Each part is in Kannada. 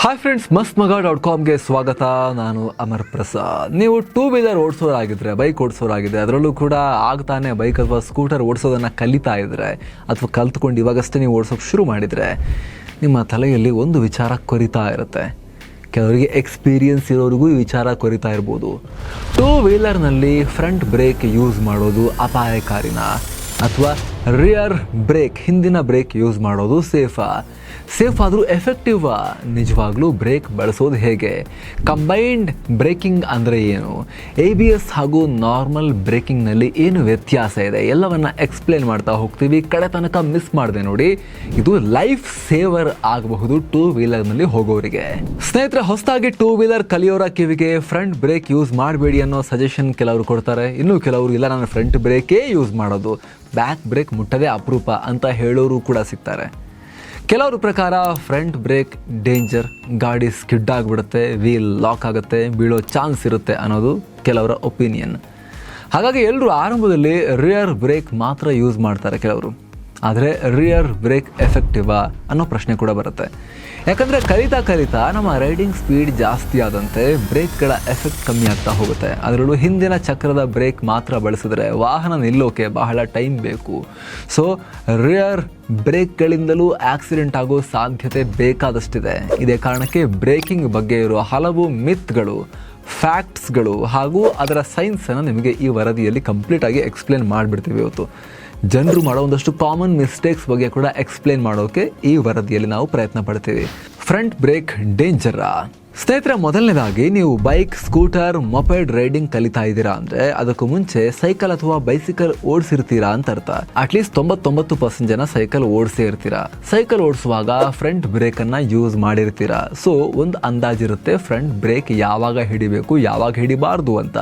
ಹಾಯ್ ಫ್ರೆಂಡ್ಸ್, mastmaga.comಗೆ ಸ್ವಾಗತ. ನಾನು ಅಮರ್ ಪ್ರಸಾದ್. ನೀವು ಟೂ ವೀಲರ್ ಓಡಿಸೋರಾಗಿದ್ದರೆ, ಬೈಕ್ ಓಡಿಸೋರಾಗಿದ್ದರೆ, ಅದರಲ್ಲೂ ಕೂಡ ಆಗ್ತಾನೆ ಬೈಕ್ ಅಥವಾ ಸ್ಕೂಟರ್ ಓಡಿಸೋದನ್ನು ಕಲಿತಾ ಇದ್ದರೆ ಅಥವಾ ಕಲ್ತ್ಕೊಂಡು ಇವಾಗಷ್ಟೇ ನೀವು ಓಡಿಸೋಕೆ ಶುರು ಮಾಡಿದರೆ ನಿಮ್ಮ ತಲೆಯಲ್ಲಿ ಒಂದು ವಿಚಾರ ಕೊರಿತಾ ಇರುತ್ತೆ. ಕೆಲವರಿಗೆ ಎಕ್ಸ್ಪೀರಿಯನ್ಸ್ ಇರೋರಿಗೂ ಈ ವಿಚಾರ ಕೊರಿತಾ ಇರ್ಬೋದು. ಟೂ ವೀಲರ್ನಲ್ಲಿ ಫ್ರಂಟ್ ಬ್ರೇಕ್ ಯೂಸ್ ಮಾಡೋದು ಅಪಾಯಕಾರಿನ ಅಥವಾ ರಿಯರ್ ಬ್ರೇಕ್, ಹಿಂದಿನ ಬ್ರೇಕ್ ಯೂಸ್ ಮಾಡೋದು ಸೇಫ್ ಆದರೂ ಎಫೆಕ್ಟಿವಾ? ನಿಜವಾಗ್ಲೂ ಬ್ರೇಕ್ ಬಳಸೋದು ಹೇಗೆ? ಕಂಬೈನ್ಡ್ ಬ್ರೇಕಿಂಗ್ ಅಂದರೆ ಏನು? ABS ಹಾಗೂ ನಾರ್ಮಲ್ ಬ್ರೇಕಿಂಗ್ನಲ್ಲಿ ಏನು ವ್ಯತ್ಯಾಸ ಇದೆ? ಎಲ್ಲವನ್ನು ಎಕ್ಸ್ಪ್ಲೇನ್ ಮಾಡ್ತಾ ಹೋಗ್ತೀವಿ. ಕಡೆ ತನಕ ಮಿಸ್ ಮಾಡಿದೆ ನೋಡಿ, ಇದು ಲೈಫ್ ಸೇವರ್ ಆಗಬಹುದು ಟೂ ವೀಲರ್ನಲ್ಲಿ ಹೋಗೋರಿಗೆ. ಸ್ನೇಹಿತರೆ, ಹೊಸದಾಗಿ ಟೂ ವೀಲರ್ ಕಲಿಯೋರ ಕಿವಿಗೆ ಫ್ರಂಟ್ ಬ್ರೇಕ್ ಯೂಸ್ ಮಾಡಬೇಡಿ ಅನ್ನೋ ಸಜೆಷನ್ ಕೆಲವರು ಕೊಡ್ತಾರೆ. ಇನ್ನು ಕೆಲವರು ಇಲ್ಲ, ನಾನು ಫ್ರಂಟ್ ಬ್ರೇಕೇ ಯೂಸ್ ಮಾಡೋದು, ಬ್ಯಾಕ್ ಬ್ರೇಕ್ ಮುಟ್ಟದೇ ಅಪರೂಪ ಅಂತ ಹೇಳೋರು ಕೂಡ ಸಿಗ್ತಾರೆ. ಕೆಲವ್ರ ಪ್ರಕಾರ ಫ್ರಂಟ್ ಬ್ರೇಕ್ ಡೇಂಜರ್, ಗಾಡಿ ಸ್ಕಿಡ್ ಆಗಿಬಿಡುತ್ತೆ, ವೀಲ್ ಲಾಕ್ ಆಗುತ್ತೆ, ಬೀಳೋ ಚಾನ್ಸ್ ಇರುತ್ತೆ ಅನ್ನೋದು ಕೆಲವರ ಒಪಿನಿಯನ್. ಹಾಗಾಗಿ ಎಲ್ಲರೂ ಆರಂಭದಲ್ಲಿ ರಿಯರ್ ಬ್ರೇಕ್ ಮಾತ್ರ ಯೂಸ್ ಮಾಡ್ತಾರೆ ಕೆಲವರು. ಆದರೆ ರಿಯರ್ ಬ್ರೇಕ್ ಎಫೆಕ್ಟಿವಾ ಅನ್ನೋ ಪ್ರಶ್ನೆ ಕೂಡ ಬರುತ್ತೆ. ಯಾಕಂದರೆ ಕಲಿತಾ ನಮ್ಮ ರೈಡಿಂಗ್ ಸ್ಪೀಡ್ ಜಾಸ್ತಿ ಆದಂತೆ ಬ್ರೇಕ್ಗಳ ಎಫೆಕ್ಟ್ ಕಮ್ಮಿ ಆಗ್ತಾ ಹೋಗುತ್ತೆ. ಅದರಲ್ಲೂ ಹಿಂದಿನ ಚಕ್ರದ ಬ್ರೇಕ್ ಮಾತ್ರ ಬಳಸಿದ್ರೆ ವಾಹನ ನಿಲ್ಲೋಕೆ ಬಹಳ ಟೈಮ್ ಬೇಕು. ಸೊ ರಿಯರ್ ಬ್ರೇಕ್ಗಳಿಂದಲೂ ಆಕ್ಸಿಡೆಂಟ್ ಆಗೋ ಸಾಧ್ಯತೆ ಬೇಕಾದಷ್ಟಿದೆ. ಇದೇ ಕಾರಣಕ್ಕೆ ಬ್ರೇಕಿಂಗ್ ಬಗ್ಗೆ ಇರೋ ಹಲವು ಮಿತ್ಗಳು, ಫ್ಯಾಕ್ಟ್ಸ್ಗಳು ಹಾಗೂ ಅದರ ಸೈನ್ಸನ್ನು ನಿಮಗೆ ಈ ವರದಿಯಲ್ಲಿ ಕಂಪ್ಲೀಟಾಗಿ ಎಕ್ಸ್ಪ್ಲೇನ್ ಮಾಡಿಬಿಡ್ತೀವಿ. ಇವತ್ತು ಜನರು ಮಾಡೋ ಒಂದಷ್ಟು ಕಾಮನ್ ಮಿಸ್ಟೇಕ್ಸ್ ಬಗ್ಗೆ ಕೂಡ ಎಕ್ಸ್ಪ್ಲೇನ್ ಮಾಡೋಕೆ ಈ ವರದಿಯಲ್ಲಿ ನಾವು ಪ್ರಯತ್ನ ಪಡ್ತೀವಿ. ಫ್ರಂಟ್ ಬ್ರೇಕ್ ಡೇಂಜರಾ? ಸ್ನೇಹಿತರೆ, ಮೊದಲನೇದಾಗಿ ನೀವು ಬೈಕ್, ಸ್ಕೂಟರ್, ಮೊಪೆಡ್ ರೈಡಿಂಗ್ ಕಲಿತಾ ಇದ್ದೀರಾ ಅಂದರೆ ಅದಕ್ಕೂ ಮುಂಚೆ ಸೈಕಲ್ ಅಥವಾ ಬೈಸಿಕಲ್ ಓಡಿಸಿರ್ತೀರಾ ಅಂತ ಅರ್ಥ. ಅಟ್ಲೀಸ್ಟ್ 99% ಜನ ಸೈಕಲ್ ಓಡಿಸೇ ಇರ್ತೀರಾ. ಸೈಕಲ್ ಓಡಿಸುವಾಗ ಫ್ರಂಟ್ ಬ್ರೇಕನ್ನು ಯೂಸ್ ಮಾಡಿರ್ತೀರಾ. ಸೊ ಒಂದು ಅಂದಾಜಿರುತ್ತೆ ಫ್ರಂಟ್ ಬ್ರೇಕ್ ಯಾವಾಗ ಹಿಡಿಬೇಕು, ಯಾವಾಗ ಹಿಡಿಬಾರ್ದು ಅಂತ.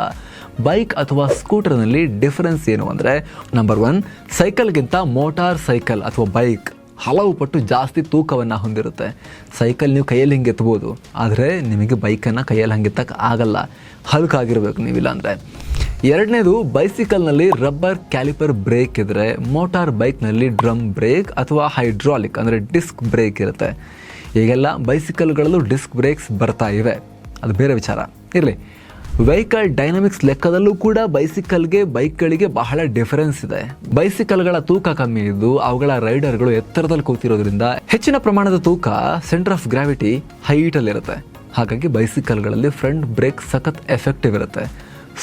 ಬೈಕ್ ಅಥವಾ ಸ್ಕೂಟರ್ನಲ್ಲಿ ಡಿಫರೆನ್ಸ್ ಏನು ಅಂದರೆ, ನಂಬರ್ 1, ಸೈಕಲ್ಗಿಂತ ಮೋಟಾರ್ ಸೈಕಲ್ ಅಥವಾ ಬೈಕ್ ಹಲವು ಪಟ್ಟು ಜಾಸ್ತಿ ತೂಕವನ್ನು ಹೊಂದಿರುತ್ತೆ. ಸೈಕಲ್ ನೀವು ಕೈಯಲ್ಲಿ ಹಿಂಗೆ ಎತ್ಬೋದು, ಆದರೆ ನಿಮಗೆ ಬೈಕನ್ನು ಕೈಯಲ್ಲಿ ಹಂಗೆ ಎತ್ತಕ್ಕೆ ಆಗಲ್ಲ, ಹಲ್ಕಾಗಿರ್ಬೇಕು ನೀವಿಲ್ಲ ಅಂದರೆ. ಎರಡನೇದು, ಬೈಸಿಕಲ್ನಲ್ಲಿ ರಬ್ಬರ್ ಕ್ಯಾಲಿಪರ್ ಬ್ರೇಕ್ ಇದ್ದರೆ ಮೋಟಾರ್ ಬೈಕ್ನಲ್ಲಿ ಡ್ರಮ್ ಬ್ರೇಕ್ ಅಥವಾ ಹೈಡ್ರಾಲಿಕ್ ಅಂದರೆ ಡಿಸ್ಕ್ ಬ್ರೇಕ್ ಇರುತ್ತೆ. ಈಗೆಲ್ಲ ಬೈಸಿಕಲ್ಗಳಲ್ಲೂ ಡಿಸ್ಕ್ ಬ್ರೇಕ್ಸ್ ಬರ್ತಾ ಇವೆ, ಅದು ಬೇರೆ ವಿಚಾರ ಇರಲಿ. ವೆಹಿಕಲ್ ಡೈನಾಮಿಕ್ಸ್ ಲೆಕ್ಕದಲ್ಲೂ ಕೂಡ ಬೈಸಿಕಲ್ಗೆ ಬೈಕ್ಗಳಿಗೆ ಬಹಳ ಡಿಫರೆನ್ಸ್ ಇದೆ. ಬೈಸಿಕಲ್ಗಳ ತೂಕ ಕಮ್ಮಿ ಇದ್ದು ಅವುಗಳ ರೈಡರ್ಗಳು ಎತ್ತರದಲ್ಲಿ ಕೂತಿರೋದ್ರಿಂದ ಹೆಚ್ಚಿನ ಪ್ರಮಾಣದ ತೂಕ, ಸೆಂಟರ್ ಆಫ್ ಗ್ರಾವಿಟಿ ಹೈಟಲ್ಲಿರುತ್ತೆ. ಹಾಗಾಗಿ ಬೈಸಿಕಲ್ಗಳಲ್ಲಿ ಫ್ರಂಟ್ ಬ್ರೇಕ್ ಸಖತ್ ಎಫೆಕ್ಟಿವ್ ಇರುತ್ತೆ.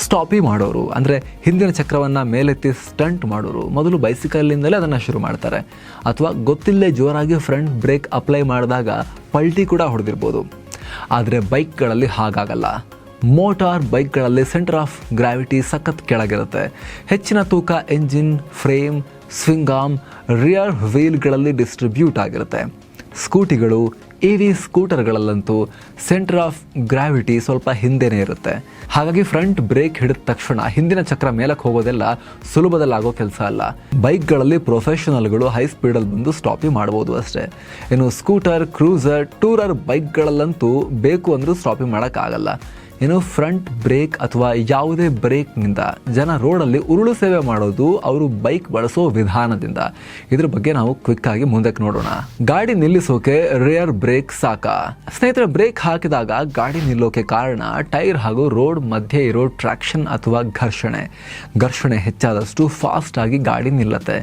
ಸ್ಟಾಪಿ ಮಾಡೋರು ಅಂದರೆ ಹಿಂದಿನ ಚಕ್ರವನ್ನು ಮೇಲೆತ್ತಿ ಸ್ಟಂಟ್ ಮಾಡೋರು ಮೊದಲು ಬೈಸಿಕಲ್ಲಿಂದಲೇ ಅದನ್ನು ಶುರು ಮಾಡ್ತಾರೆ. ಅಥವಾ ಗೊತ್ತಿಲ್ಲೇ ಜೋರಾಗಿ ಫ್ರಂಟ್ ಬ್ರೇಕ್ ಅಪ್ಲೈ ಮಾಡಿದಾಗ ಪಲ್ಟಿ ಕೂಡ ಹೊಡೆದಿರ್ಬೋದು. ಆದರೆ ಬೈಕ್ಗಳಲ್ಲಿ ಹಾಗಾಗಲ್ಲ. ಮೋಟಾರ್ ಬೈಕ್ಗಳಲ್ಲಿ ಸೆಂಟರ್ ಆಫ್ ಗ್ರಾವಿಟಿ ಸಖತ್ ಕೆಳಗಿರುತ್ತೆ. ಹೆಚ್ಚಿನ ತೂಕ engine, frame, swing arm, rear ವೀಲ್ಗಳಲ್ಲಿ ಡಿಸ್ಟ್ರಿಬ್ಯೂಟ್ ಆಗಿರುತ್ತೆ. ಸ್ಕೂಟಿಗಳು, EV ಸ್ಕೂಟರ್ಗಳಲ್ಲಂತೂ ಸೆಂಟರ್ ಆಫ್ ಗ್ರಾವಿಟಿ ಸ್ವಲ್ಪ ಹಿಂದೆನೇ ಇರುತ್ತೆ. ಹಾಗಾಗಿ ಫ್ರಂಟ್ ಬ್ರೇಕ್ ಹಿಡಿದ ತಕ್ಷಣ ಹಿಂದಿನ ಚಕ್ರ ಮೇಲಕ್ಕೆ ಹೋಗೋದೆಲ್ಲ ಸುಲಭದಲ್ಲಾಗೋ ಕೆಲಸ ಅಲ್ಲ. ಬೈಕ್ಗಳಲ್ಲಿ ಪ್ರೊಫೆಷನಲ್ಗಳು ಹೈ ಸ್ಪೀಡಲ್ಲಿ ಬಂದು ಸ್ಟಾಪಿ ಮಾಡ್ಬೋದು ಅಷ್ಟೇ. ಇನ್ನು ಸ್ಕೂಟರ್, ಕ್ರೂಸರ್, ಟೂರರ್ ಬೈಕ್ಗಳಲ್ಲಂತೂ ಬೇಕು ಅಂದರೂ ಸ್ಟಾಪಿ ಮಾಡೋಕ್ಕಾಗಲ್ಲ. ಇನ್ನು ಫ್ರಂಟ್ ಬ್ರೇಕ್ ಅಥವಾ ಯಾವುದೇ ಬ್ರೇಕ್ನಿಂದ ಜನ ರೋಡಲ್ಲಿ ಉರುಳು ಸೇವೆ ಮಾಡೋದು ಅವರು ಬೈಕ್ ಬಳಸೋ ವಿಧಾನದಿಂದ. ಇದ್ರ ಬಗ್ಗೆ ನಾವು ಕ್ವಿಕ್ಕಾಗಿ ಮುಂದಕ್ಕೆ ನೋಡೋಣ. ಗಾಡಿ ನಿಲ್ಲಿಸೋಕೆ ರಿಯರ್ ಬ್ರೇಕ್ ಸಾಕಾ? ಸ್ನೇಹಿತರೆ, ಬ್ರೇಕ್ ಹಾಕಿದಾಗ ಗಾಡಿ ನಿಲ್ಲೋಕೆ ಕಾರಣ ಟೈರ್ ಹಾಗೂ ರೋಡ್ ಮಧ್ಯೆ ಇರೋ ಟ್ರಾಕ್ಷನ್ ಅಥವಾ ಘರ್ಷಣೆ ಹೆಚ್ಚಾದಷ್ಟು ಫಾಸ್ಟ್ ಆಗಿ ಗಾಡಿ ನಿಲ್ಲತ್ತೆ.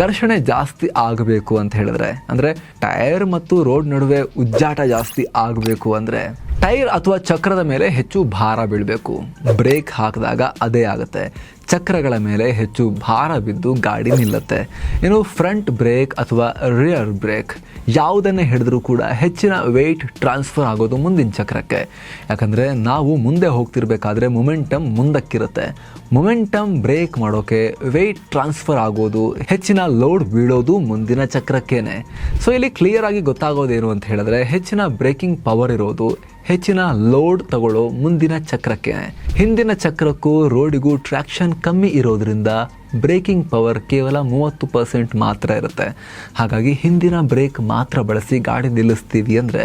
ಘರ್ಷಣೆ ಜಾಸ್ತಿ ಆಗಬೇಕು ಅಂತ ಹೇಳಿದ್ರೆ, ಅಂದರೆ ಟೈರ್ ಮತ್ತು ರೋಡ್ ನಡುವೆ ಉಜ್ಜಾಟ ಜಾಸ್ತಿ ಆಗಬೇಕು ಅಂದರೆ ಟೈರ್ ಅಥವಾ ಚಕ್ರದ ಮೇಲೆ ಹೆಚ್ಚು ಭಾರ ಬೀಳಬೇಕು. ಬ್ರೇಕ್ ಹಾಕಿದಾಗ ಅದೇ ಆಗುತ್ತೆ. ಚಕ್ರಗಳ ಮೇಲೆ ಹೆಚ್ಚು ಭಾರ ಬಿದ್ದು ಗಾಡಿ ನಿಲ್ಲುತ್ತೆ. ಇನ್ನು ಫ್ರಂಟ್ ಬ್ರೇಕ್ ಅಥವಾ ರಿಯರ್ ಬ್ರೇಕ್ ಯಾವುದನ್ನೇ ಹಿಡಿದ್ರೂ ಕೂಡ ಹೆಚ್ಚಿನ ವೆಯ್ಟ್ ಟ್ರಾನ್ಸ್ಫರ್ ಆಗೋದು ಮುಂದಿನ ಚಕ್ರಕ್ಕೆ. ಯಾಕಂದರೆ ನಾವು ಮುಂದೆ ಹೋಗ್ತಿರ್ಬೇಕಾದ್ರೆ ಮೊಮೆಂಟಮ್ ಮುಂದಕ್ಕಿರುತ್ತೆ. ಮೊಮೆಂಟಮ್ ಬ್ರೇಕ್ ಮಾಡೋಕೆ ವೆಯ್ಟ್ ಟ್ರಾನ್ಸ್ಫರ್ ಆಗೋದು, ಹೆಚ್ಚಿನ ಲೋಡ್ ಬೀಳೋದು ಮುಂದಿನ ಚಕ್ರಕ್ಕೇನೆ. ಸೊ ಇಲ್ಲಿ ಕ್ಲಿಯರ್ ಆಗಿ ಗೊತ್ತಾಗೋದೇನು ಅಂತ ಹೇಳಿದ್ರೆ, ಹೆಚ್ಚಿನ ಬ್ರೇಕಿಂಗ್ ಪವರ್ ಇರೋದು ಹೆಚ್ಚಿನ ಲೋಡ್ ತಗೊಳ್ಳೋ ಮುಂದಿನ ಚಕ್ರಕ್ಕೆ. ಹಿಂದಿನ ಚಕ್ರಕ್ಕೂ ರೋಡಿಗೂ ಟ್ರ್ಯಾಕ್ಷನ್ ಕಮ್ಮಿ ಇರೋದ್ರಿಂದ ಬ್ರೇಕಿಂಗ್ ಪವರ್ ಕೇವಲ 30% ಮಾತ್ರ ಇರುತ್ತೆ. ಹಾಗಾಗಿ ಹಿಂದಿನ ಬ್ರೇಕ್ ಮಾತ್ರ ಬಳಸಿ ಗಾಡಿ ನಿಲ್ಲಿಸ್ತೀವಿ ಅಂದರೆ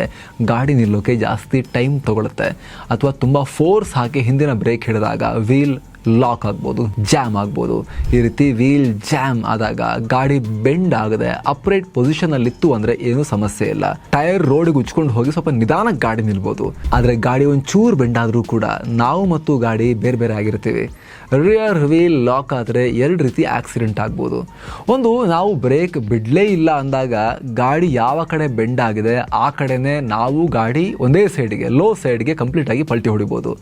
ಗಾಡಿ ನಿಲ್ಲೋಕೆ ಜಾಸ್ತಿ ಟೈಮ್ ತಗೊಳುತ್ತೆ. ಅಥವಾ ತುಂಬ ಫೋರ್ಸ್ ಹಾಕಿ ಹಿಂದಿನ ಬ್ರೇಕ್ ಹಿಡಿದಾಗ ವೀಲ್ ಲಾಕ್ ಆಗ್ಬೋದು, ಜಾಮ್ ಆಗ್ಬೋದು. ಈ ರೀತಿ ವೀಲ್ ಜಾಮ್ ಆದಾಗ ಗಾಡಿ ಬೆಂಡ್ ಆಗದೆ ಅಪ್ರೈಟ್ ಪೊಸಿಷನ್ ಅಲ್ಲಿ ಇತ್ತು ಅಂದ್ರೆ ಏನೂ ಸಮಸ್ಯೆ ಇಲ್ಲ. ಟೈರ್ ರೋಡ್ಗೆ ಉಚ್ಕೊಂಡು ಹೋಗಿ ಸ್ವಲ್ಪ ನಿಧಾನಕ್ಕೆ ಗಾಡಿ ನಿಲ್ಬೋದು. ಆದ್ರೆ ಗಾಡಿ ಒಂಚೂರು ಬೆಂಡ್ ಆದ್ರೂ ಕೂಡ ನಾವು ಮತ್ತು ಗಾಡಿ ಬೇರೆ ಬೇರೆ ಆಗಿರ್ತೀವಿ. ರಿಯರ್ ವೀಲ್ ಲಾಕ್ ಆದರೆ 2 ರೀತಿ ಆಕ್ಸಿಡೆಂಟ್ ಆಗ್ಬೋದು. ಒಂದು, ನಾವು ಬ್ರೇಕ್ ಬಿಡಲೇ ಇಲ್ಲ ಅಂದಾಗ ಗಾಡಿ ಯಾವ ಕಡೆ ಬೆಂಡ್ ಆಗಿದೆ ಆ ಕಡೆನೇ ನಾವು ಗಾಡಿ ಒಂದೇ ಸೈಡ್ಗೆ, ಲೋ ಸೈಡ್ಗೆ ಕಂಪ್ಲೀಟ್ ಆಗಿ ಪಲ್ಟಿ ಹೊಡಿಬೋದು.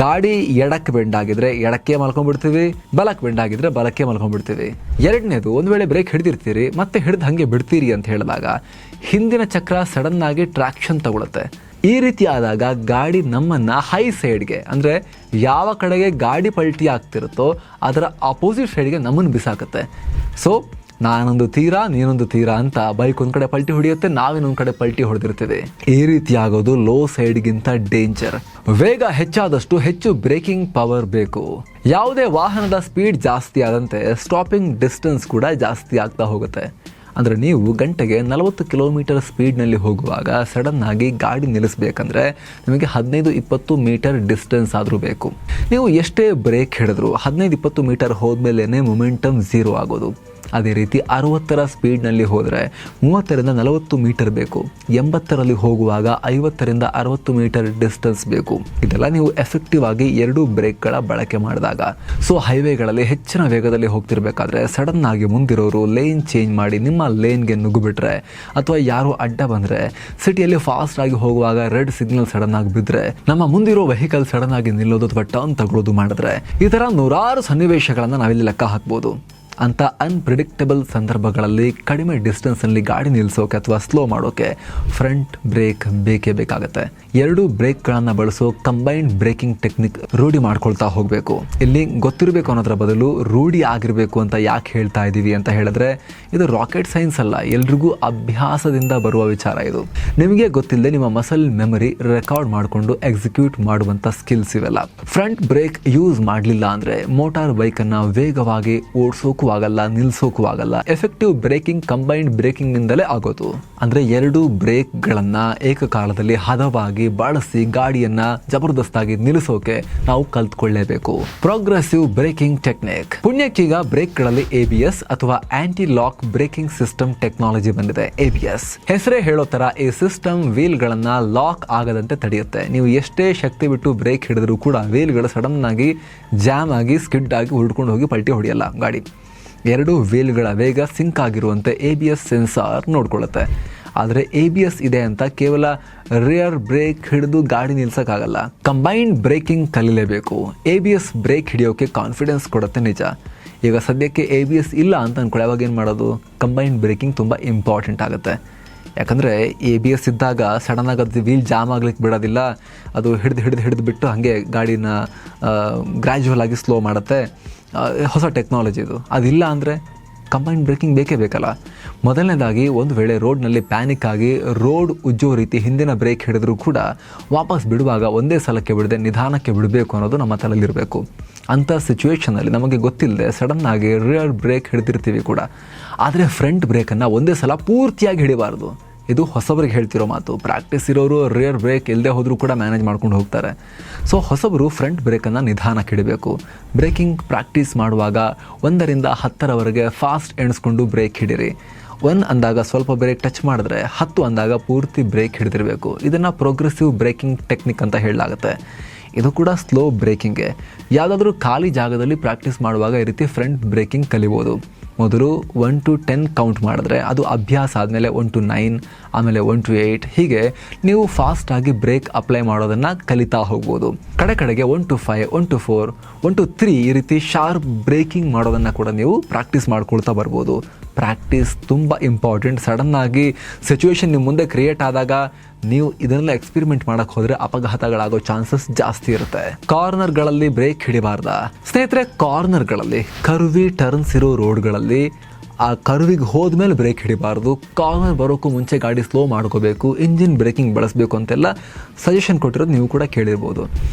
ಗಾಡಿ ಎಡಕ್ಕೆ ಬೆಂಡ್ ಆಗಿದ್ರೆ ಎಡಕ್ಕೆ ಮಲ್ಕೊಂಡ್ಬಿಡ್ತೀವಿ, ಬಲಕ್ಕೆ ಬೆಂಡ್ ಆಗಿದ್ರೆ ಬಲಕ್ಕೆ ಮಲ್ಕೊಂಡ್ಬಿಡ್ತೀವಿ. ಎರಡನೇದು, ಒಂದು ವೇಳೆ ಬ್ರೇಕ್ ಹಿಡಿದಿರ್ತೀರಿ ಮತ್ತೆ ಹಿಡಿದು ಹಾಗೆ ಬಿಡ್ತೀರಿ ಅಂತ ಹೇಳಿದಾಗ ಹಿಂದಿನ ಚಕ್ರ ಸಡನ್ ಆಗಿ ಟ್ರಾಕ್ಷನ್ ತಗೊಳುತ್ತೆ. ಈ ರೀತಿ ಆದಾಗ ಗಾಡಿ ನಮ್ಮನ್ನ ಹೈ ಸೈಡ್ಗೆ, ಅಂದರೆ ಯಾವ ಕಡೆಗೆ ಗಾಡಿ ಪಲ್ಟಿ ಆಗ್ತಿರುತ್ತೋ ಅದರ ಅಪೋಸಿಟ್ ಸೈಡ್ಗೆ ನಮ್ಮನ್ನು ಬಿಸಾಕತ್ತೆ. ಸೊ ನಾನೊಂದು ತೀರಾ ನೀನೊಂದು ತೀರಾ ಅಂತ ಬೈಕ್ ಒಂದು ಕಡೆ ಪಲ್ಟಿ ಹೊಡೆಯುತ್ತೆ, ನಾವಿನ್ನೊಂದು ಕಡೆ ಪಲ್ಟಿ ಹೊಡೆದಿರ್ತೀವಿ. ಈ ರೀತಿ ಆಗೋದು ಲೋ ಸೈಡ್ಗಿಂತ ಡೇಂಜರ್. ವೇಗ ಹೆಚ್ಚಾದಷ್ಟು ಹೆಚ್ಚು ಬ್ರೇಕಿಂಗ್ ಪವರ್ ಬೇಕು. ಯಾವುದೇ ವಾಹನದ ಸ್ಪೀಡ್ ಜಾಸ್ತಿ ಆದಂತೆ ಸ್ಟಾಪಿಂಗ್ ಡಿಸ್ಟೆನ್ಸ್ ಕೂಡ ಜಾಸ್ತಿ ಆಗ್ತಾ ಹೋಗುತ್ತೆ. ಅಂದರೆ ನೀವು ಗಂಟೆಗೆ 40 ಕಿಲೋಮೀಟರ್ ಸ್ಪೀಡ್ನಲ್ಲಿ ಹೋಗುವಾಗ ಸಡನ್ ಆಗಿ ಗಾಡಿ ನಿಲ್ಲಿಸಬೇಕಂದ್ರೆ ನಿಮಗೆ 15-20 ಮೀಟರ್ ಡಿಸ್ಟೆನ್ಸ್ ಆದರೂ ಬೇಕು. ನೀವು ಎಷ್ಟೇ ಬ್ರೇಕ್ ಹಿಡಿದ್ರು 15-20 ಮೀಟರ್ ಹೋದ್ಮೇಲೆ ಮೊಮೆಂಟಮ್ ಝೀರೋ ಆಗೋದು. ಅದೇ ರೀತಿ 60ರ ಸ್ಪೀಡ್ನಲ್ಲಿ ಹೋದರೆ 30-40 ಮೀಟರ್ ಬೇಕು. 80ರಲ್ಲಿ ಹೋಗುವಾಗ 50-60 ಮೀಟರ್ ಡಿಸ್ಟೆನ್ಸ್ ಬೇಕು. ಇದೆಲ್ಲ ನೀವು ಎಫೆಕ್ಟಿವ್ ಆಗಿ 2 ಬ್ರೇಕ್ಗಳ ಬಳಕೆ ಮಾಡಿದಾಗ. ಸೊ ಹೈವೇಗಳಲ್ಲಿ ಹೆಚ್ಚಿನ ವೇಗದಲ್ಲಿ ಹೋಗ್ತಿರ್ಬೇಕಾದ್ರೆ ಸಡನ್ ಆಗಿ ಮುಂದಿರೋರು ಲೇನ್ ಚೇಂಜ್ ಮಾಡಿ ನಿಮ್ಮ ಲೇನ್ಗೆ ನುಗ್ಗಿಬಿಟ್ರೆ, ಅಥವಾ ಯಾರು ಅಡ್ಡ ಬಂದರೆ, ಸಿಟಿಯಲ್ಲಿ ಫಾಸ್ಟ್ ಆಗಿ ಹೋಗುವಾಗ ರೆಡ್ ಸಿಗ್ನಲ್ ಸಡನ್ ಆಗಿ ಬಿದ್ದರೆ, ನಮ್ಮ ಮುಂದಿರೋ ವೆಹಿಕಲ್ ಸಡನ್ ಆಗಿ ನಿಲ್ಲೋದು ಅಥವಾ ಟರ್ನ್ ತಗೊಳ್ಳೋದು ಮಾಡಿದ್ರೆ, ಈ ಥರ 100 ಸನ್ನಿವೇಶಗಳನ್ನು ನಾವಿಲ್ಲಿ ಲೆಕ್ಕ ಹಾಕ್ಬೋದು. ಅಂತ ಅನ್ಪ್ರಿಡಿಕ್ಟಬಲ್ ಸಂದರ್ಭಗಳಲ್ಲಿ ಕಡಿಮೆ ಡಿಸ್ಟೆನ್ಸ್ನಲ್ಲಿ ಗಾಡಿ ನಿಲ್ಲಿಸೋಕೆ ಅಥವಾ ಸ್ಲೋ ಮಾಡೋಕೆ ಫ್ರಂಟ್ ಬ್ರೇಕ್ ಬೇಕೇ ಬೇಕಾಗುತ್ತೆ. 2 ಬ್ರೇಕ್ಗಳನ್ನು ಬಳಸೋ ಕಂಬೈನ್ಡ್ ಬ್ರೇಕಿಂಗ್ ಟೆಕ್ನಿಕ್ ರೂಢಿ ಮಾಡ್ಕೊಳ್ತಾ ಹೋಗಬೇಕು. ಇಲ್ಲಿ ಗೊತ್ತಿರಬೇಕು ಅನ್ನೋದ್ರ ಬದಲು ರೂಢಿ ಆಗಿರಬೇಕು ಅಂತ ಯಾಕೆ ಹೇಳ್ತಾ ಇದ್ದೀವಿ ಅಂತ ಹೇಳಿದ್ರೆ, ಇದು ರಾಕೆಟ್ ಸೈನ್ಸ್ ಅಲ್ಲ, ಎಲ್ರಿಗೂ ಅಭ್ಯಾಸದಿಂದ ಬರುವ ವಿಚಾರ. ಇದು ನಿಮಗೆ ಗೊತ್ತಿಲ್ಲದೆ ನಿಮ್ಮ ಮಸಲ್ ಮೆಮರಿ ರೆಕಾರ್ಡ್ ಮಾಡಿಕೊಂಡು ಎಕ್ಸಿಕ್ಯೂಟ್ ಮಾಡುವಂಥ ಸ್ಕಿಲ್ಸ್ ಇವೆಲ್ಲ. ಫ್ರಂಟ್ ಬ್ರೇಕ್ ಯೂಸ್ ಮಾಡಲಿಲ್ಲ ಅಂದರೆ ಮೋಟಾರ್ ಬೈಕನ್ನು ವೇಗವಾಗಿ ಓಡಿಸೋಕು ಆಗಲ್ಲ, ನಿಲ್ಸೋಕು ಆಗಲ್ಲ. ಎಫೆಕ್ಟಿವ್ ಬ್ರೇಕಿಂಗ್ ಕಂಬೈನ್ಡ್ ಬ್ರೇಕಿಂಗ್ ನಿಂದಲೇ ಆಗೋದು. ಅಂದ್ರೆ 2 ಬ್ರೇಕ್ಗಳನ್ನ ಏಕಕಾಲದಲ್ಲಿ ಹದವಾಗಿ ಬಳಸಿ ಗಾಡಿಯನ್ನ ಜಬರ್ದಸ್ತಾಗಿ ನಿಲ್ಲಿಸೋಕೆ ನಾವು ಕಲ್ತ್ಕೊಳ್ಳೇಬೇಕು. Progressive braking technique. ಪುಣ್ಯಕ್ಕೀಗ ಬ್ರೇಕ್ಗಳಲ್ಲಿ ABS ಅಥವಾ anti lock braking system technology ಬಂದಿದೆ. ABS ಹೆಸರೇ ಹೇಳೋ ತರ ಈ ಸಿಸ್ಟಮ್ ವೀಲ್ಗಳನ್ನ ಲಾಕ್ ಆಗದಂತೆ ತಡೆಯುತ್ತೆ. ನೀವು ಎಷ್ಟೇ ಶಕ್ತಿ ಬಿಟ್ಟು ಬ್ರೇಕ್ ಹಿಡಿದ್ರು ಕೂಡ ವೀಲ್ಗಳು ಸಡನ್ ಆಗಿ ಜಾಮ್ ಆಗಿ ಸ್ಕಿಡ್ ಆಗಿ ಹುಡ್ಕೊಂಡು ಹೋಗಿ ಪಲ್ಟಿ ಹೊಡೆಯಲ್ಲ ಗಾಡಿ. 2 ವೀಲ್ಗಳ ವೇಗ ಸಿಂಕ್ ಆಗಿರುವಂತೆ ABS ಸೆನ್ಸಾರ್ ನೋಡ್ಕೊಳ್ಳುತ್ತೆ. ಆದರೆ ABS ಇದೆ ಅಂತ ಕೇವಲ ರಿಯರ್ ಬ್ರೇಕ್ ಹಿಡಿದು ಗಾಡಿ ನಿಲ್ಸೋಕ್ಕಾಗಲ್ಲ. ಕಂಬೈನ್ಡ್ ಬ್ರೇಕಿಂಗ್ ಕಲಿಲೇಬೇಕು. ABS ಬ್ರೇಕ್ ಹಿಡಿಯೋಕೆ ಕಾನ್ಫಿಡೆನ್ಸ್ ಕೊಡುತ್ತೆ ನಿಜ. ಈಗ ಸದ್ಯಕ್ಕೆ ABS ಇಲ್ಲ ಅಂತ ಅನ್ಕೊಳ್ಳಿ, ಅವಾಗ ಏನು ಮಾಡೋದು? ಕಂಬೈನ್ಡ್ ಬ್ರೇಕಿಂಗ್ ತುಂಬ ಇಂಪಾರ್ಟೆಂಟ್ ಆಗುತ್ತೆ. ಯಾಕಂದರೆ ABS ಇದ್ದಾಗ ಸಡನ್ನಾಗಿ ಅದು ವೀಲ್ ಜಾಮ್ ಆಗ್ಲಿಕ್ಕೆ ಬಿಡೋದಿಲ್ಲ. ಅದು ಹಿಡಿದು ಬಿಟ್ಟು ಹಾಗೆ ಗಾಡಿನ ಗ್ರ್ಯಾಜುವಲ್ ಆಗಿ ಸ್ಲೋ ಮಾಡುತ್ತೆ. ಹೊಸ ಟೆಕ್ನಾಲಜಿ ಇದು. ಅದಿಲ್ಲ ಅಂದರೆ ಕಂಬೈನ್ಡ್ ಬ್ರೇಕಿಂಗ್ ಬೇಕೇ ಬೇಕಲ್ಲ. ಮೊದಲನೇದಾಗಿ, ಒಂದು ವೇಳೆ ರೋಡ್ನಲ್ಲಿ ಪ್ಯಾನಿಕ್ ಆಗಿ ರೋಡ್ ಉಜ್ಜೋ ರೀತಿ ಹಿಂದಿನ ಬ್ರೇಕ್ ಹಿಡಿದ್ರೂ ಕೂಡ ವಾಪಸ್ ಬಿಡುವಾಗ ಒಂದೇ ಸಲಕ್ಕೆ ಬಿಡದೆ ನಿಧಾನಕ್ಕೆ ಬಿಡಬೇಕು ಅನ್ನೋದು ನಮ್ಮ ತಲೆಯಲ್ಲಿರಬೇಕು. ಅಂಥ ಸಿಚುವೇಷನಲ್ಲಿ ನಮಗೆ ಗೊತ್ತಿಲ್ಲದೆ ಸಡನ್ ಆಗಿ ರಿಯರ್ ಬ್ರೇಕ್ ಹಿಡಿದಿರ್ತೀವಿ ಕೂಡ, ಆದರೆ ಫ್ರಂಟ್ ಬ್ರೇಕನ್ನು ಒಂದೇ ಸಲ ಪೂರ್ತಿಯಾಗಿ ಹಿಡಿಬಾರ್ದು. ಇದು ಹೊಸಬರಿಗೆ ಹೇಳ್ತಿರೋ ಮಾತು. ಪ್ರಾಕ್ಟೀಸ್ ಇರೋರು ರಿಯರ್ ಬ್ರೇಕ್ ಇಲ್ಲದೆ ಹೋದರೂ ಕೂಡ ಮ್ಯಾನೇಜ್ ಮಾಡ್ಕೊಂಡು ಹೋಗ್ತಾರೆ. ಸೊ ಹೊಸಬರು ಫ್ರಂಟ್ ಬ್ರೇಕನ್ನು ನಿಧಾನಕ್ಕೆ ಹಿಡಬೇಕು. ಬ್ರೇಕಿಂಗ್ ಪ್ರಾಕ್ಟೀಸ್ ಮಾಡುವಾಗ 1ರಿಂದ 10ರವರೆಗೆ ಫಾಸ್ಟ್ ಎಣಿಸ್ಕೊಂಡು ಬ್ರೇಕ್ ಹಿಡಿರಿ. 1 ಅಂದಾಗ ಸ್ವಲ್ಪ ಬ್ರೇಕ್ ಟಚ್ ಮಾಡಿದ್ರೆ, 10 ಅಂದಾಗ ಪೂರ್ತಿ ಬ್ರೇಕ್ ಹಿಡಿದಿರಬೇಕು. ಇದನ್ನು ಪ್ರೋಗ್ರೆಸಿವ್ ಬ್ರೇಕಿಂಗ್ ಟೆಕ್ನಿಕ್ ಅಂತ ಹೇಳಲಾಗುತ್ತೆ. ಇದು ಕೂಡ ಸ್ಲೋ ಬ್ರೇಕಿಂಗ್ಗೆ. ಯಾವುದಾದ್ರೂ ಖಾಲಿ ಜಾಗದಲ್ಲಿ ಪ್ರಾಕ್ಟೀಸ್ ಮಾಡುವಾಗ ಈ ರೀತಿ ಫ್ರಂಟ್ ಬ್ರೇಕಿಂಗ್ ಕಲಿಬೋದು. ಮೊದಲು 1 to 10 ಕೌಂಟ್ ಮಾಡಿದ್ರೆ, ಅದು ಅಭ್ಯಾಸ ಆದಮೇಲೆ 1 to 9, ಆಮೇಲೆ 1 to 8, ಹೀಗೆ ನೀವು ಫಾಸ್ಟಾಗಿ ಬ್ರೇಕ್ ಅಪ್ಲೈ ಮಾಡೋದನ್ನು ಕಲಿತಾ ಹೋಗ್ಬೋದು. ಕಡೆಗೆ 1 to 5, 1 to 4, 1 to 3 ಈ ರೀತಿ ಶಾರ್ಪ್ ಬ್ರೇಕಿಂಗ್ ಮಾಡೋದನ್ನು ಕೂಡ ನೀವು ಪ್ರಾಕ್ಟೀಸ್ ಮಾಡ್ಕೊಳ್ತಾ ಬರ್ಬೋದು. ಪ್ರಾಕ್ಟೀಸ್ ತುಂಬ ಇಂಪಾರ್ಟೆಂಟ್. ಸಡನ್ನಾಗಿ ಸಿಚುವೇಶನ್ ನಿಮ್ಮ ಮುಂದೆ ಕ್ರಿಯೇಟ್ ಆದಾಗ ನೀವು ಇದನ್ನೆಲ್ಲ ಎಕ್ಸ್ಪೆರಿಮೆಂಟ್ ಮಾಡಕ್ಕೆ ಹೋದರೆ ಅಪಘಾತಗಳಾಗೋ ಚಾನ್ಸಸ್ ಜಾಸ್ತಿ ಇರುತ್ತೆ. ಕಾರ್ನರ್ಗಳಲ್ಲಿ ಬ್ರೇಕ್ ಹಿಡಿಬಾರ್ದ ಸ್ನೇಹಿತರೆ? ಕಾರ್ನರ್ಗಳಲ್ಲಿ, ಕರ್ವಿ ಟರ್ನ್ಸ್ ಇರೋ ರೋಡ್ಗಳಲ್ಲಿ ಆ ಕರ್ವಿಗೆ ಹೋದ್ಮೇಲೆ ಬ್ರೇಕ್ ಹಿಡಿಬಾರ್ದು. ಕಾರ್ನರ್ ಬರೋಕ್ಕೂ ಮುಂಚೆ ಗಾಡಿ ಸ್ಲೋ ಮಾಡ್ಕೋಬೇಕು, ಇಂಜಿನ್ ಬ್ರೇಕಿಂಗ್ ಬಳಸಬೇಕು ಅಂತೆಲ್ಲ ಸಜೆಷನ್ ಕೊಟ್ಟಿರೋದು ನೀವು ಕೂಡ ಕೇಳಿರ್ಬೋದು.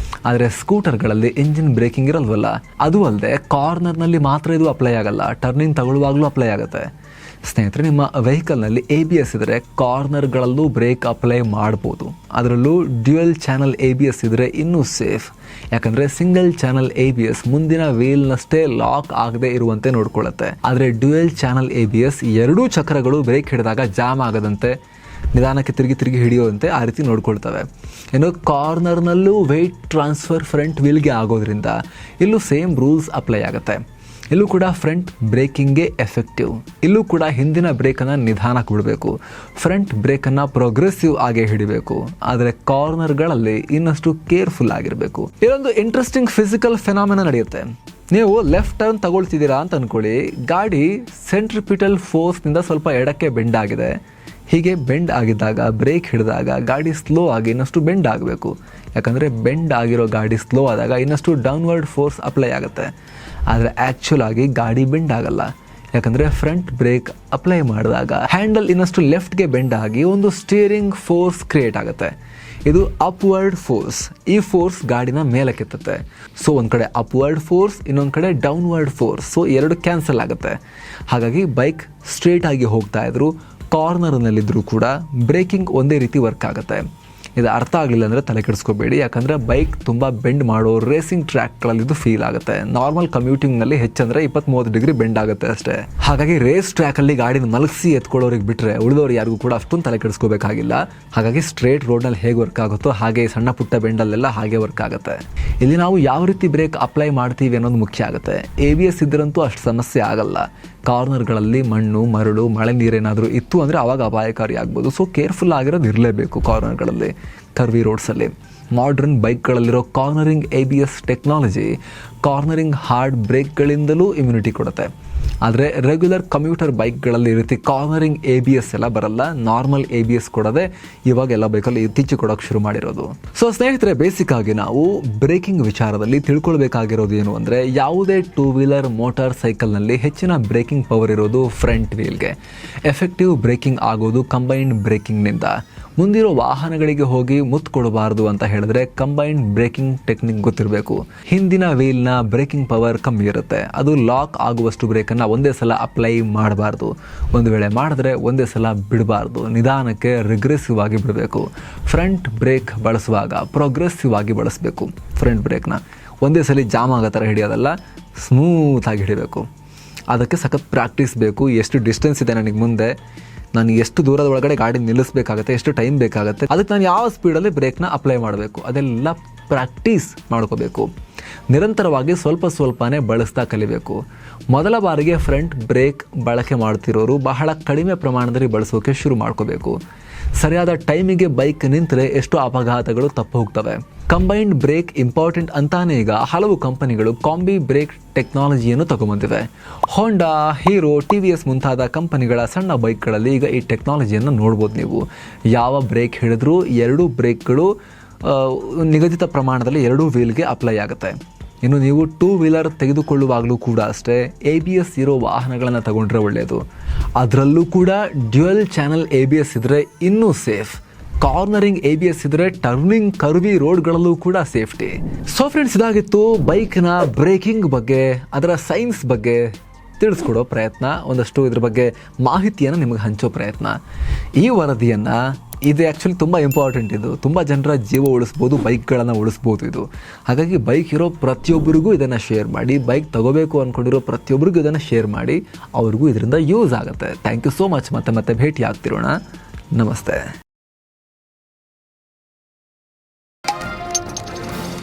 ಆದರೆ ಸ್ಕೂಟರ್ಗಳಲ್ಲಿ ಇಂಜಿನ್ ಬ್ರೇಕಿಂಗ್ ಇರಲ್ವಲ್ಲ. ಅದು ಅಲ್ಲದೆ ಕಾರ್ನರ್ನಲ್ಲಿ ಮಾತ್ರ ಇದು ಅಪ್ಲೈ ಆಗಲ್ಲ, ಟರ್ನಿಂಗ್ ತಗೊಳ್ಳುವಾಗಲೂ ಅಪ್ಲೈ ಆಗುತ್ತೆ. ಸ್ನೇಹಿತರೆ, ನಿಮ್ಮ ವೆಹಿಕಲ್ನಲ್ಲಿ ABS ಇದ್ದರೆ ಕಾರ್ನರ್ಗಳಲ್ಲೂ ಬ್ರೇಕ್ ಅಪ್ಲೈ ಮಾಡ್ಬೋದು. ಅದರಲ್ಲೂ ಡ್ಯುಯಲ್ ಚಾನಲ್ ABS ಇದ್ದರೆ ಇನ್ನೂ ಸೇಫ್. ಯಾಕಂದರೆ ಸಿಂಗಲ್ ಚಾನಲ್ ABS ಮುಂದಿನ ವೀಲ್ನಷ್ಟೇ ಲಾಕ್ ಆಗದೆ ಇರುವಂತೆ ನೋಡ್ಕೊಳ್ಳುತ್ತೆ. ಆದರೆ ಡ್ಯುಯಲ್ ಚಾನಲ್ ABS ಎರಡೂ ಚಕ್ರಗಳು ಬ್ರೇಕ್ ಹಿಡಿದಾಗ ಜಾಮ್ ಆಗದಂತೆ, ನಿಧಾನಕ್ಕೆ ತಿರುಗಿ ಹಿಡಿಯುವಂತೆ ಆ ರೀತಿ ನೋಡ್ಕೊಳ್ತವೆ. ಇನ್ನು ಕಾರ್ನರ್ನಲ್ಲೂ ವೆಯ್ಟ್ ಟ್ರಾನ್ಸ್ಫರ್ ಫ್ರಂಟ್ ವೀಲ್ಗೆ ಆಗೋದ್ರಿಂದ ಇಲ್ಲೂ ಸೇಮ್ ರೂಲ್ಸ್ ಅಪ್ಲೈ ಆಗುತ್ತೆ. ಇಲ್ಲೂ ಕೂಡ ಫ್ರಂಟ್ ಬ್ರೇಕಿಂಗೇ ಎಫೆಕ್ಟಿವ್. ಇಲ್ಲೂ ಕೂಡ ಹಿಂದಿನ ಬ್ರೇಕನ್ನು ನಿಧಾನಕ್ಕೆ ಬಿಡಬೇಕು, ಫ್ರಂಟ್ ಬ್ರೇಕನ್ನು ಪ್ರೋಗ್ರೆಸಿವ್ ಆಗಿ ಹಿಡಿಬೇಕು. ಆದರೆ ಕಾರ್ನರ್ಗಳಲ್ಲಿ ಇನ್ನಷ್ಟು ಕೇರ್ಫುಲ್ ಆಗಿರಬೇಕು. ಇಲ್ಲೊಂದು ಇಂಟ್ರೆಸ್ಟಿಂಗ್ ಫಿಸಿಕಲ್ ಫೆನಾಮಿನ ನಡೆಯುತ್ತೆ. ನೀವು ಲೆಫ್ಟ್ ಟರ್ನ್ ತಗೊಳ್ತಿದ್ದೀರಾ ಅಂತ ಅಂದ್ಕೊಳ್ಳಿ, ಗಾಡಿ ಸೆಂಟ್ರಿಪಿಟಲ್ ಫೋರ್ಸ್ನಿಂದ ಸ್ವಲ್ಪ ಎಡಕ್ಕೆ ಬೆಂಡ್ ಆಗಿದೆ. ಹೀಗೆ ಬೆಂಡ್ ಆಗಿದ್ದಾಗ ಬ್ರೇಕ್ ಹಿಡಿದಾಗ ಗಾಡಿ ಸ್ಲೋ ಆಗಿ ಇನ್ನಷ್ಟು ಬೆಂಡ್ ಆಗಬೇಕು. ಯಾಕಂದರೆ ಬೆಂಡ್ ಆಗಿರೋ ಗಾಡಿ ಸ್ಲೋ ಆದಾಗ ಇನ್ನಷ್ಟು ಡೌನ್ವರ್ಡ್ ಫೋರ್ಸ್ ಅಪ್ಲೈ ಆಗುತ್ತೆ. ಆದರೆ ಆ್ಯಕ್ಚುಲ್ ಆಗಿ ಗಾಡಿ ಬೆಂಡ್ ಆಗಲ್ಲ. ಯಾಕಂದರೆ ಫ್ರಂಟ್ ಬ್ರೇಕ್ ಅಪ್ಲೈ ಮಾಡಿದಾಗ ಹ್ಯಾಂಡಲ್ ಇನ್ನಷ್ಟು ಲೆಫ್ಟ್ಗೆ ಬೆಂಡ್ ಆಗಿ ಒಂದು ಸ್ಟೀರಿಂಗ್ ಫೋರ್ಸ್ ಕ್ರಿಯೇಟ್ ಆಗುತ್ತೆ. ಇದು ಅಪ್ವರ್ಡ್ ಫೋರ್ಸ್. ಈ ಫೋರ್ಸ್ ಗಾಡಿನ ಮೇಲಕ್ಕೆತ್ತುತ್ತೆ. ಸೊ ಒಂದು ಕಡೆ ಅಪ್ವರ್ಡ್ ಫೋರ್ಸ್, ಇನ್ನೊಂದು ಕಡೆ ಡೌನ್ವರ್ಡ್ ಫೋರ್ಸ್. ಸೊ ಎರಡು ಕ್ಯಾನ್ಸಲ್ ಆಗುತ್ತೆ. ಹಾಗಾಗಿ ಬೈಕ್ ಸ್ಟ್ರೇಟ್ ಆಗಿ ಹೋಗ್ತಾ ಇದ್ರು, ಕಾರ್ನರ್ನಲ್ಲಿದ್ದರೂ ಕೂಡ ಬ್ರೇಕಿಂಗ್ ಒಂದೇ ರೀತಿ ವರ್ಕ್ ಆಗುತ್ತೆ. ಇದು ಅರ್ಥ ಆಗಲಿಲ್ಲ ಅಂದರೆ ತಲೆ ಕೆಡಿಸ್ಕೋಬೇಡಿ. ಯಾಕಂದರೆ ಬೈಕ್ ತುಂಬ ಬೆಂಡ್ ಮಾಡೋ ರೇಸಿಂಗ್ ಟ್ರ್ಯಾಕ್ಗಳಲ್ಲಿ ಇದು ಫೀಲ್ ಆಗುತ್ತೆ. ನಾರ್ಮಲ್ ಕಮ್ಯೂಟಿಂಗ್ನಲ್ಲಿ ಹೆಚ್ಚಂದರೆ 20-30 ಡಿಗ್ರಿ ಬೆಂಡ್ ಆಗುತ್ತೆ ಅಷ್ಟೇ. ಹಾಗಾಗಿ ರೇಸ್ ಟ್ರ್ಯಾಕಲ್ಲಿ ಗಾಡಿನ ಮಲಗಿಸಿ ಎತ್ಕೊಳ್ಳೋರಿಗೆ ಬಿಟ್ಟರೆ ಉಳಿದವ್ರು ಯಾರಿಗೂ ಕೂಡ ಅಷ್ಟೊಂದು ತಲೆ ಕೆಡಿಸ್ಕೋಬೇಕಾಗಿಲ್ಲ. ಹಾಗಾಗಿ ಸ್ಟ್ರೇಟ್ ರೋಡ್ನಲ್ಲಿ ಹೇಗೆ ವರ್ಕ್ ಆಗುತ್ತೋ ಹಾಗೆ ಸಣ್ಣ ಪುಟ್ಟ ಬೆಂಡಲ್ಲೆಲ್ಲ ಹಾಗೆ ವರ್ಕ್ ಆಗುತ್ತೆ. ಇಲ್ಲಿ ನಾವು ಯಾವ ರೀತಿ ಬ್ರೇಕ್ ಅಪ್ಲೈ ಮಾಡ್ತೀವಿ ಅನ್ನೋದು ಮುಖ್ಯ ಆಗುತ್ತೆ. ABS ಇದ್ದರಂತೂ ಅಷ್ಟು ಸಮಸ್ಯೆ ಆಗಲ್ಲ. ಕಾರ್ನರ್ಗಳಲ್ಲಿ ಮಣ್ಣು, ಮರಳು, ಮಳೆ ನೀರೇನಾದರೂ ಇತ್ತು ಅಂದರೆ ಆವಾಗ ಅಪಾಯಕಾರಿ ಆಗ್ಬೋದು. ಸೊ ಕೇರ್ಫುಲ್ ಆಗಿರೋದು ಇರಲೇಬೇಕು ಕಾರ್ನರ್ಗಳಲ್ಲಿ, ಕರ್ವಿ ರೋಡ್ಸಲ್ಲಿ. ಮಾಡ್ರನ್ ಬೈಕ್ಗಳಲ್ಲಿರೋ cornering ABS technology cornering hard ಬ್ರೇಕ್ಗಳಿಂದಲೂ ಇಮ್ಯುನಿಟಿ ಕೊಡುತ್ತೆ. ಆದರೆ ರೆಗ್ಯುಲರ್ ಕಮ್ಯೂಟರ್ ಬೈಕ್ಗಳಲ್ಲಿ ಈ ರೀತಿ ಕಾರ್ನರಿಂಗ್ ABS ಎಲ್ಲ ಬರಲ್ಲ. ನಾರ್ಮಲ್ ABS ಕೊಡೋದೆ ಇವಾಗ ಎಲ್ಲ ಬೈಕಲ್ಲಿ ಇತ್ತೀಚೆಗೆ ಕೊಡೋಕ್ಕೆ ಶುರು ಮಾಡಿರೋದು. ಸೊ ಸ್ನೇಹಿತರೆ, ಬೇಸಿಕ್ ಆಗಿ ನಾವು ಬ್ರೇಕಿಂಗ್ ವಿಚಾರದಲ್ಲಿ ತಿಳ್ಕೊಳ್ಬೇಕಾಗಿರೋದು ಏನು ಅಂದರೆ, ಯಾವುದೇ 2 ವೀಲರ್ ಮೋಟಾರ್ ಸೈಕಲ್ನಲ್ಲಿ ಹೆಚ್ಚಿನ ಬ್ರೇಕಿಂಗ್ ಪವರ್ ಇರೋದು ಫ್ರಂಟ್ ವೀಲ್ಗೆ. ಎಫೆಕ್ಟಿವ್ ಬ್ರೇಕಿಂಗ್ ಆಗೋದು ಕಂಬೈನ್ಡ್ ಬ್ರೇಕಿಂಗ್ನಿಂದ. ಮುಂದಿರೋ ವಾಹನಗಳಿಗೆ ಹೋಗಿ ಮುತ್ತು ಕೊಡಬಾರ್ದು ಅಂತ ಹೇಳಿದ್ರೆ ಕಂಬೈನ್ಡ್ ಬ್ರೇಕಿಂಗ್ ಟೆಕ್ನಿಕ್ ಗೊತ್ತಿರಬೇಕು. ಹಿಂದಿನ ವೀಲ್ನ ಬ್ರೇಕಿಂಗ್ ಪವರ್ ಕಮ್ಮಿ ಇರುತ್ತೆ. ಅದು ಲಾಕ್ ಆಗುವಷ್ಟು ಬ್ರೇಕನ್ನು ಒಂದೇ ಸಲ ಅಪ್ಲೈ ಮಾಡಬಾರ್ದು. ಒಂದು ವೇಳೆ ಮಾಡಿದ್ರೆ ಒಂದೇ ಸಲ ಬಿಡಬಾರ್ದು. ನಿಧಾನಕ್ಕೆ ರಿಗ್ರೆಸಿವ್ ಆಗಿ ಬಿಡಬೇಕು. ಫ್ರಂಟ್ ಬ್ರೇಕ್ ಬಳಸುವಾಗ ಪ್ರೋಗ್ರೆಸಿವ್ ಆಗಿ ಬಳಸಬೇಕು. ಫ್ರಂಟ್ ಬ್ರೇಕ್ನ ಒಂದೇ ಸಲ ಜಾಮ್ ಆಗೋ ಥರ ಹಿಡಿಯೋದಲ್ಲ, ಸ್ಮೂತಾಗಿ ಹಿಡಿಬೇಕು. ಅದಕ್ಕೆ ಸಖತ್ ಪ್ರಾಕ್ಟೀಸ್ ಬೇಕು. ಎಷ್ಟು ಡಿಸ್ಟೆನ್ಸ್ ಇದೆ ನನಗೆ ಮುಂದೆ, ನಾನು ಎಷ್ಟು ದೂರದ ಒಳಗಡೆ ಗಾಡಿ ನಿಲ್ಲಿಸಬೇಕಾಗತ್ತೆ, ಎಷ್ಟು ಟೈಮ್ ಬೇಕಾಗುತ್ತೆ, ಅದಕ್ಕೆ ನಾನು ಯಾವ ಸ್ಪೀಡಲ್ಲಿ ಬ್ರೇಕ್ನ ಅಪ್ಲೈ ಮಾಡಬೇಕು, ಅದೆಲ್ಲ ಪ್ರಾಕ್ಟೀಸ್ ಮಾಡ್ಕೋಬೇಕು. ನಿರಂತರವಾಗಿ ಸ್ವಲ್ಪನೇ ಬಳಸ್ತಾ ಕಲಿಬೇಕು. ಮೊದಲ ಬಾರಿಗೆ ಫ್ರಂಟ್ ಬ್ರೇಕ್ ಬಳಕೆ ಮಾಡ್ತಿರೋರು ಬಹಳ ಕಡಿಮೆ ಪ್ರಮಾಣದಲ್ಲಿ ಬಳಸೋಕೆ ಶುರು ಮಾಡ್ಕೋಬೇಕು. ಸರಿಯಾದ ಟೈಮಿಗೆ ಬೈಕ್ ನಿಂತರೆ ಎಷ್ಟೋ ಅಪಘಾತಗಳು ತಪ್ಪು ಹೋಗ್ತವೆ. ಕಂಬೈನ್ಡ್ ಬ್ರೇಕ್ ಇಂಪಾರ್ಟೆಂಟ್ ಅಂತಾನೆ ಈಗ ಹಲವು ಕಂಪನಿಗಳು ಕಾಂಬಿ ಬ್ರೇಕ್ ಟೆಕ್ನಾಲಜಿಯನ್ನು ತಗೊಂಬಂದಿವೆ. ಹೋಂಡಾ, ಹೀರೋ, TVS ಮುಂತಾದ ಕಂಪನಿಗಳ ಸಣ್ಣ ಬೈಕ್ಗಳಲ್ಲಿ ಈಗ ಈ ಟೆಕ್ನಾಲಜಿಯನ್ನು ನೋಡ್ಬೋದು ನೀವು. ಯಾವ ಬ್ರೇಕ್ ಹಿಡಿದ್ರೂ ಎರಡೂ ಬ್ರೇಕ್ಗಳು ನಿಗದಿತ ಪ್ರಮಾಣದಲ್ಲಿ ಎರಡೂ ವೀಲ್ಗೆ ಅಪ್ಲೈ ಆಗುತ್ತೆ. ಇನ್ನು ನೀವು 2 ವೀಲರ್ ತೆಗೆದುಕೊಳ್ಳುವಾಗಲೂ ಕೂಡ ಅಷ್ಟೇ ABS ಇರೋ ವಾಹನಗಳನ್ನು ತಗೊಂಡ್ರೆ ಒಳ್ಳೆಯದು. ಅದರಲ್ಲೂ ಕೂಡ ಡ್ಯುಯಲ್ ಚಾನಲ್ ABS ಇದ್ದರೆ ಇನ್ನೂ ಸೇಫ್. ಕಾರ್ನರಿಂಗ್ ABS ಇದ್ದರೆ ಟರ್ನಿಂಗ್ ಕರ್ವಿ ರೋಡ್ಗಳಲ್ಲೂ ಕೂಡ ಸೇಫ್ಟಿ. ಸೊ ಫ್ರೆಂಡ್ಸ್, ಇದಾಗಿತ್ತು ಬೈಕ್ನ ಬ್ರೇಕಿಂಗ್ ಬಗ್ಗೆ, ಅದರ ಸೈನ್ಸ್ ಬಗ್ಗೆ ತಿಳಿಸ್ಕೊಡೋ ಪ್ರಯತ್ನ, ಒಂದಷ್ಟು ಇದ್ರ ಬಗ್ಗೆ ಮಾಹಿತಿಯನ್ನು ನಿಮಗೆ ಹಂಚೋ ಪ್ರಯತ್ನ. ಈ ವರದಿಯನ್ನು ಇದು ಆ್ಯಕ್ಚುಲಿ ತುಂಬ ಇಂಪಾರ್ಟೆಂಟ್. ಇದು ತುಂಬ ಜನರ ಜೀವ ಉಳಿಸ್ಬೋದು, ಬೈಕ್ಗಳನ್ನು ಉಳಿಸ್ಬೋದು ಇದು. ಹಾಗಾಗಿ ಬೈಕ್ ಇರೋ ಪ್ರತಿಯೊಬ್ಬರಿಗೂ ಇದನ್ನು ಶೇರ್ ಮಾಡಿ. ಬೈಕ್ ತಗೋಬೇಕು ಅಂದ್ಕೊಂಡಿರೋ ಪ್ರತಿಯೊಬ್ಬರಿಗೂ ಇದನ್ನು ಶೇರ್ ಮಾಡಿ. ಅವ್ರಿಗೂ ಇದರಿಂದ ಯೂಸ್ ಆಗುತ್ತೆ. Thank you so much. ಮತ್ತೆ ಭೇಟಿ ಆಗ್ತಿರೋಣ. ನಮಸ್ತೆ.